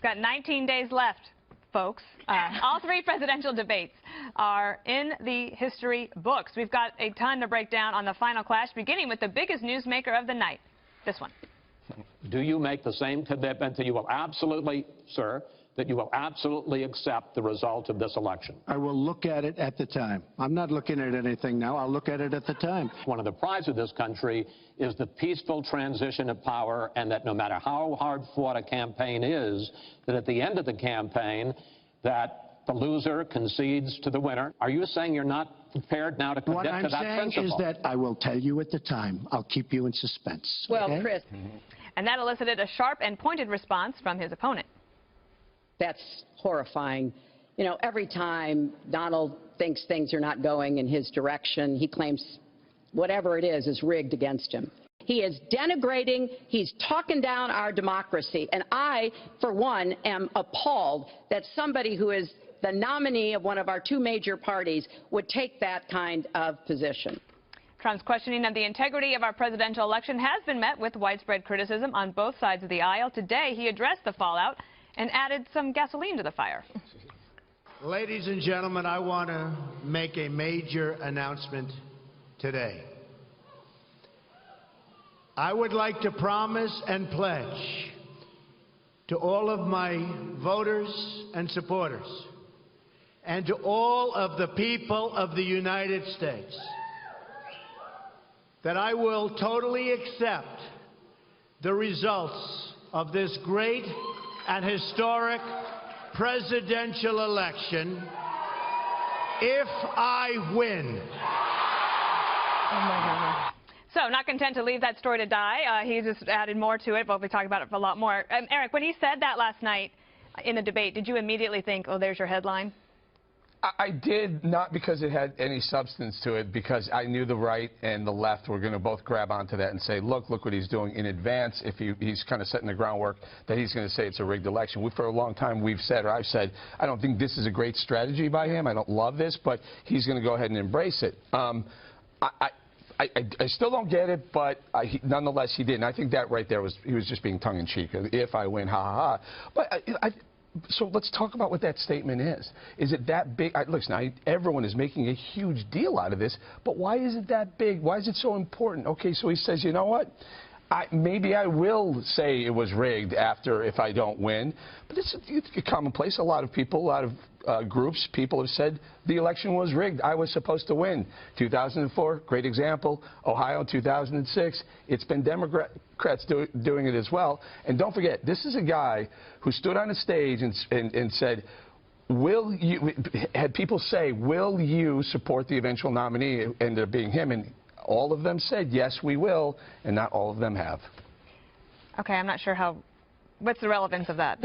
We've got 19 days left, folks. All three presidential debates are in the history books. We've got a ton to break down on the final clash, beginning with the biggest newsmaker of the night, this one. Do you make the same commitment that you will absolutely, sir, that you will absolutely accept the result of this election? I will look at it at the time. I'm not looking at anything now. I'll look at it at the time. One of the prides of this country is the peaceful transition of power, and that no matter how hard fought a campaign is, that at the end of the campaign, that the loser concedes to the winner. Are you saying you're not prepared now to commit to that principle? What I'm saying is that I will tell you at the time. I'll keep you in suspense. Well, okay? Chris. And that elicited a sharp and pointed response from his opponent. That's horrifying. You know, every time Donald thinks things are not going in his direction, he claims whatever it is rigged against him. He is denigrating, he's talking down our democracy. And I, for one, am appalled that somebody who is the nominee of one of our two major parties would take that kind of position. Trump's questioning of the integrity of our presidential election has been met with widespread criticism on both sides of the aisle. Today, he addressed the fallout and added some gasoline to the fire. Ladies and gentlemen, I want to make a major announcement today. I would like to promise and pledge to all of my voters and supporters and to all of the people of the United States that I will totally accept the results of this great and historic presidential election if I win. Oh my goodness. So, not content to leave that story to die, he just added more to it, but we'll be talking about it for a lot more. Eric, when he said that last night in the debate, did you immediately think, oh, there's your headline? I did, not because it had any substance to it, because I knew the right and the left were going to both grab onto that and say, look what he's doing in advance. If he's kind of setting the groundwork that he's going to say it's a rigged election. For a long time we've said, or I've said, I don't think this is a great strategy by him. I don't love this, but he's going to go ahead and embrace it. I still don't get it, but nonetheless he did. And I think that right there he was just being tongue-in-cheek. If I win, ha, ha, ha. But so let's talk about what that statement is. Is it that big? Listen, everyone is making a huge deal out of this, but why is it that big? Why is it so important? Okay, so he says, you know what? Maybe I will say it was rigged if I don't win, but it's commonplace. A lot of people, a lot of groups, people have said the election was rigged. I was supposed to win. 2004, great example. Ohio, 2006. It's been Democrats doing it as well. And don't forget, this is a guy who stood on a stage and said, had people say, will you support the eventual nominee? It ended up being him. And all of them said, yes, we will, and not all of them have. Okay, I'm not sure what's the relevance of that?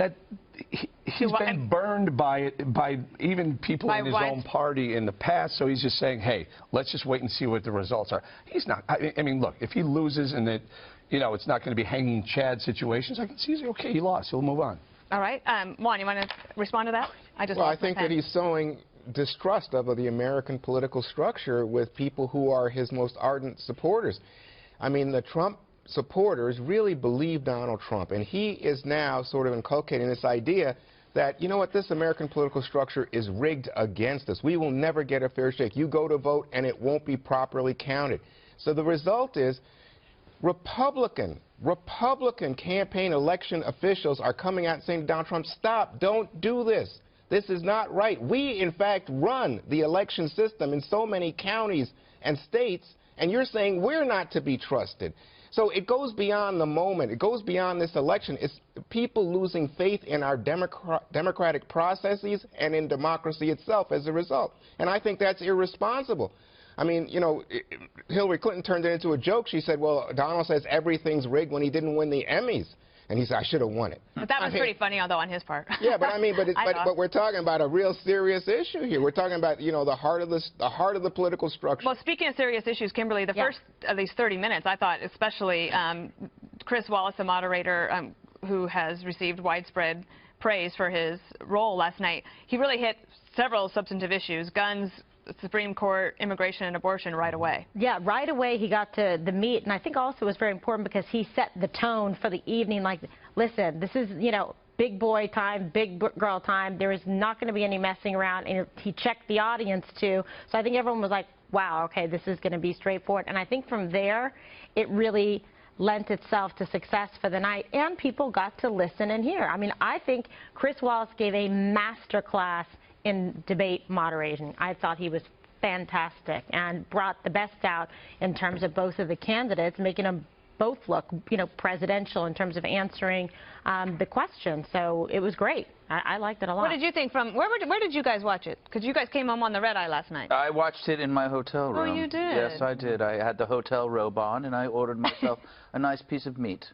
He's been burned by it, by even people in his own party in the past, so he's just saying, hey, let's just wait and see what the results are. He's not, I mean, look, if he loses and it's not going to be hanging Chad situations, I can see, okay, he lost, he'll move on. All right. Juan, you want to respond to that? I think that he's sowing distrust of the American political structure with people who are his most ardent supporters. I mean, the Trump supporters really believe Donald Trump, and he is now sort of inculcating this idea that, you know what, this American political structure is rigged against us. We will never get a fair shake. You go to vote and it won't be properly counted. So the result is Republican campaign election officials are coming out and saying to Donald Trump, stop, don't do this. This is not right. We, in fact, run the election system in so many counties and states, and you're saying we're not to be trusted. So it goes beyond the moment. It goes beyond this election. It's people losing faith in our democratic processes and in democracy itself as a result. And I think that's irresponsible. I mean, you know, Hillary Clinton turned it into a joke. She said, well, Donald says everything's rigged when he didn't win the Emmys. And he said, I should have won it. But that was pretty funny, although, on his part. Yeah, but I mean, but we're talking about a real serious issue here. We're talking about, you know, the heart of the political structure. Well, speaking of serious issues, Kimberly, the first of these 30 minutes, I thought, especially Chris Wallace, the moderator, who has received widespread praise for his role last night, he really hit several substantive issues: guns, Supreme Court, immigration and abortion right away. Yeah, right away he got to the meat, and I think also it was very important because he set the tone for the evening, like, listen, this is, you know, big boy time, big girl time. There was not going to be any messing around, and he checked the audience too. So I think everyone was like, wow, okay, this is going to be straightforward. And I think from there, it really lent itself to success for the night, and people got to listen and hear. I mean, I think Chris Wallace gave a master class in debate moderating. I thought he was fantastic and brought the best out in terms of both of the candidates, making them both look, you know, presidential in terms of answering the question. So it was great. I liked it a lot. What did you think from, where did you guys watch it? Because you guys came home on the red eye last night. I watched it in my hotel room. Oh, you did? Yes, I did. I had the hotel robe on, and I ordered myself a nice piece of meat.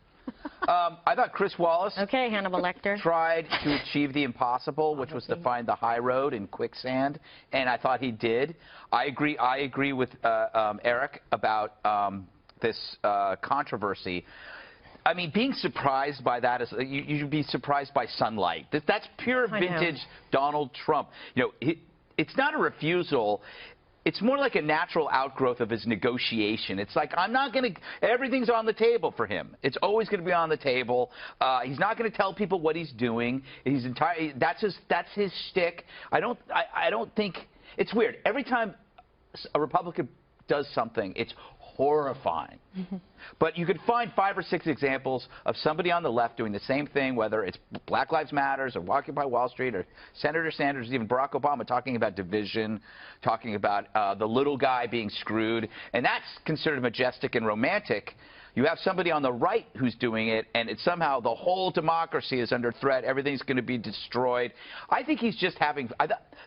I thought Chris Wallace Okay, Hannibal Lecter. tried to achieve the impossible, which was to find the high road in quicksand, and I thought he did. I agree with Eric about this controversy. I mean, being surprised by that is you should be surprised by sunlight. That's pure vintage Donald Trump. You know, it's not a refusal. It's more like a natural outgrowth of his negotiation. It's like, I'm not going to, everything's on the table for him. It's always going to be on the table. He's not going to tell people what he's doing. That's his shtick. I don't think, it's weird. Every time a Republican does something, it's horrifying. But you could find 5 or 6 examples of somebody on the left doing the same thing, whether it's Black Lives Matter or Occupy Wall Street or Senator Sanders, even Barack Obama talking about division, talking about the little guy being screwed. And that's considered majestic and romantic. You have somebody on the right who's doing it, and it's somehow the whole democracy is under threat. Everything's going to be destroyed. I think he's just having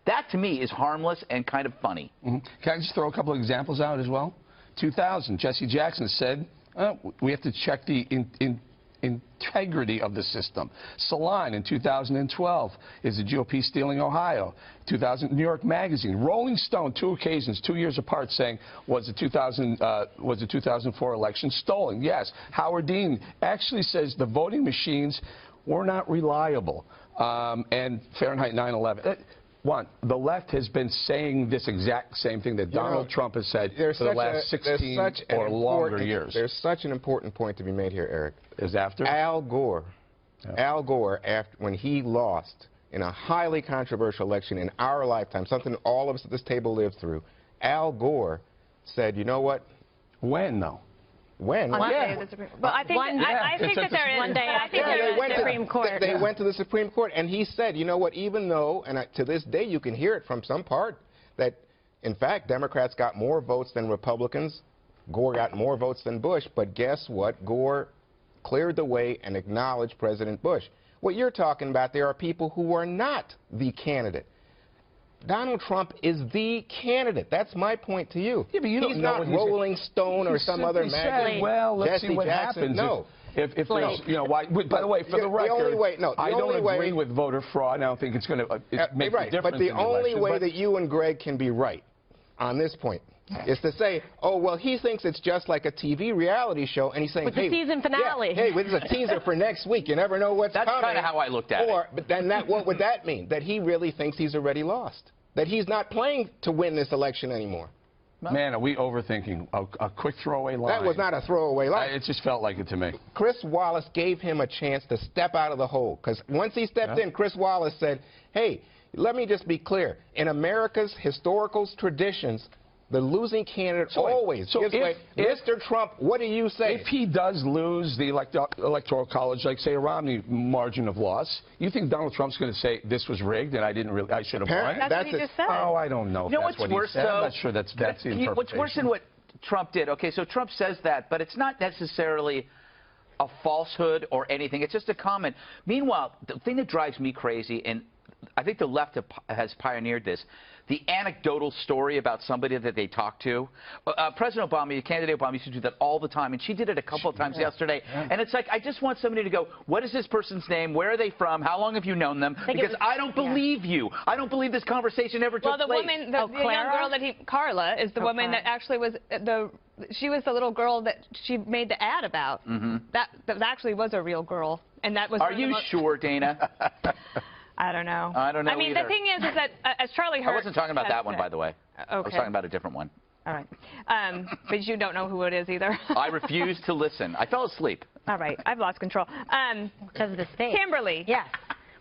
that to me is harmless and kind of funny. Can I just throw a couple of examples out as well? 2000, Jesse Jackson said, we have to check the integrity of the system. Salon in 2012, is the GOP stealing Ohio? 2000, New York Magazine, Rolling Stone, 2 occasions, 2 years apart, saying, was the 2004 election stolen? Yes. Howard Dean actually says the voting machines were not reliable. And Fahrenheit 9/11. The left has been saying this exact same thing that Donald Trump has said for the last 16 or longer years. There's such an important point to be made here, Eric. Is after? Al Gore. Yeah. Al Gore, when he lost in a highly controversial election in our lifetime, something all of us at this table lived through, Al Gore said, you know what? When, though? When? On Monday, the Supreme Court. Well, I think that there is. One day after the Supreme Court. They went to the Supreme Court, and he said, you know what, even though, and to this day you can hear it from some part, that, in fact, Democrats got more votes than Republicans. Gore got more votes than Bush, but guess what? Gore cleared the way and acknowledged President Bush. What you're talking about, there are people who are not the candidate. Donald Trump is the candidate. That's my point to you. Yeah, but you he's not Rolling Stone or some other magazine. Well, let's Jesse see what Jackson. happens. No. If there's, you know, why? By the way, for the record, I don't agree with voter fraud. I don't think it's going to make a difference. But the only way that you and Greg can be right on this point is to say, oh, well, he thinks it's just like a TV reality show, and he's saying, hey, the season finale. Yeah, hey, this is a teaser for next week. You never know what's coming. That's kind of how I looked at it. But then what would that mean? That he really thinks he's already lost? That he's not playing to win this election anymore? Man, are we overthinking a quick throwaway line? That was not a throwaway line. It just felt like it to me. Chris Wallace gave him a chance to step out of the hole. Because once he stepped in, Chris Wallace said, hey, let me just be clear. In America's historical traditions, the losing candidate always gives away. Mr. Trump, what do you say? If he does lose the Electoral College, like, say, a Romney margin of loss, you think Donald Trump's going to say this was rigged and I should have won? That's what he just said. Oh, I don't know if that's what he said. I'm not sure that's the interpretation. What's worse than what Trump did? Okay, so Trump says that, but it's not necessarily a falsehood or anything. It's just a comment. Meanwhile, the thing that drives me crazy, and I think the left has pioneered this, the anecdotal story about somebody that they talked to. President Obama, candidate Obama, used to do that all the time, and she did it a couple of times yesterday. And it's like, I just want somebody to go, what is this person's name? Where are they from? How long have you known them? Because I don't believe you. I don't believe this conversation ever took place. Well, the woman, the young girl that Carla, is the woman that actually was she was the little girl that she made the ad about. That actually was a real girl. And that was. Are you sure, Dana? I don't know. I don't know I mean, either. the thing is that, as Charlie Hurt... I wasn't talking about that one, by the way. Okay. I was talking about a different one. All right. But you don't know who it is either? I refuse to listen. I fell asleep. All right, I've lost control. Because of the state. Kimberly. Yes.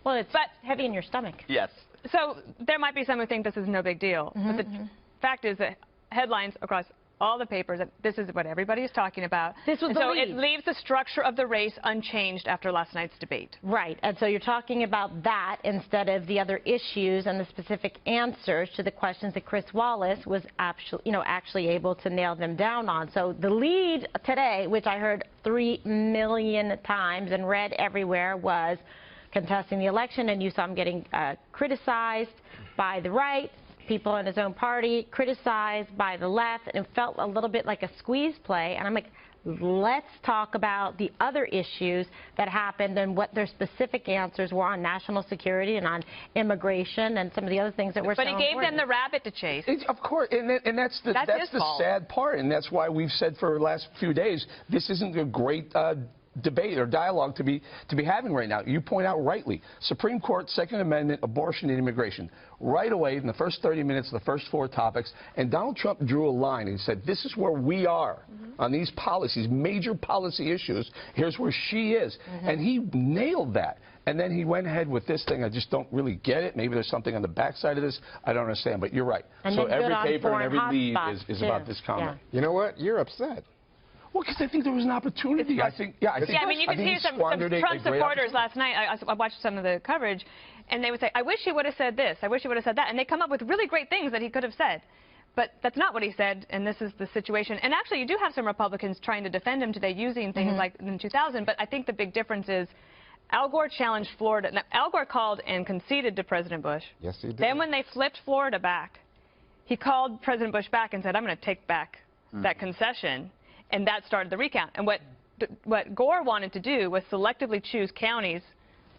Well, it's heavy in your stomach. Yes. So there might be some who think this is no big deal, but the fact is that headlines across all the papers, this is what everybody is talking about. This was and the so lead. it leaves the structure of the race unchanged after last night's debate. Right, and so you're talking about that instead of the other issues and the specific answers to the questions that Chris Wallace was actually able to nail them down on. So the lead today, which I heard 3 million times and read everywhere, was contesting the election, and you saw him getting criticized by the right, people in his own party, criticized by the left, and it felt a little bit like a squeeze play. And I'm like, let's talk about the other issues that happened and what their specific answers were on national security and on immigration and some of the other things that were so important. But he gave them the rabbit to chase. Of course, and that's the sad part, and that's why we've said for the last few days, this isn't a great debate or dialogue to be having right now. You point out rightly, Supreme Court, Second Amendment, abortion, and immigration. Right away, in the first 30 minutes, the first 4 topics, and Donald Trump drew a line and said, this is where we are on these policies, major policy issues. Here's where she is. And he nailed that. And then he went ahead with this thing. I just don't really get it. Maybe there's something on the backside of this. I don't understand, but you're right. And so every on paper and every lead hotspots, is too. about this comment. Yeah. You know what? You're upset. Well, because I think there was an opportunity. I think I mean, you could see some Trump supporters last night. I watched some of the coverage, and they would say, I wish he would have said this. I wish he would have said that. And they come up with really great things that he could have said. But that's not what he said, and this is the situation. And actually, you do have some Republicans trying to defend him today using things like in 2000, but I think the big difference is Al Gore challenged Florida. Now, Al Gore called and conceded to President Bush. Yes, he did. Then when they flipped Florida back, he called President Bush back and said, I'm going to take back that concession. And that started the recount. And what Gore wanted to do was selectively choose counties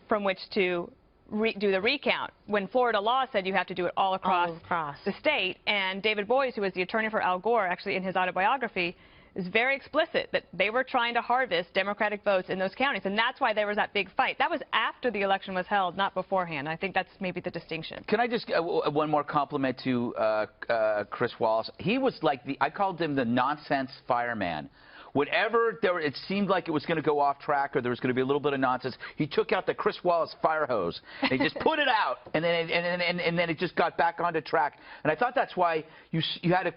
from which to do the recount, when Florida law said you have to do it all across the state. And David Boies, who was the attorney for Al Gore, actually in his autobiography, is very explicit that they were trying to harvest Democratic votes in those counties. And that's why there was that big fight. That was after the election was held, not beforehand. I think that's maybe the distinction. Can I just one more compliment to Chris Wallace? He was like I called him the nonsense fireman. Whenever it seemed like it was going to go off track or there was going to be a little bit of nonsense, he took out the Chris Wallace fire hose and he just put it out, and then it just got back onto track. And I thought that's why you had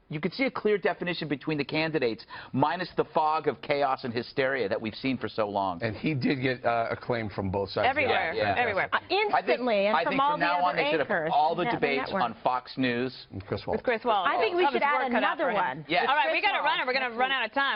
you could see a clear definition between the candidates, minus the fog of chaos and hysteria that we've seen for so long. And he did get acclaim from both sides. Everywhere, everywhere. Instantly, and from all the other anchors. I think from now on they should have all the debates on Fox News. With Chris Wallace. With Chris Wallace. I think we should add another one. Yes. All right, we got to run it. We're going to run out of time.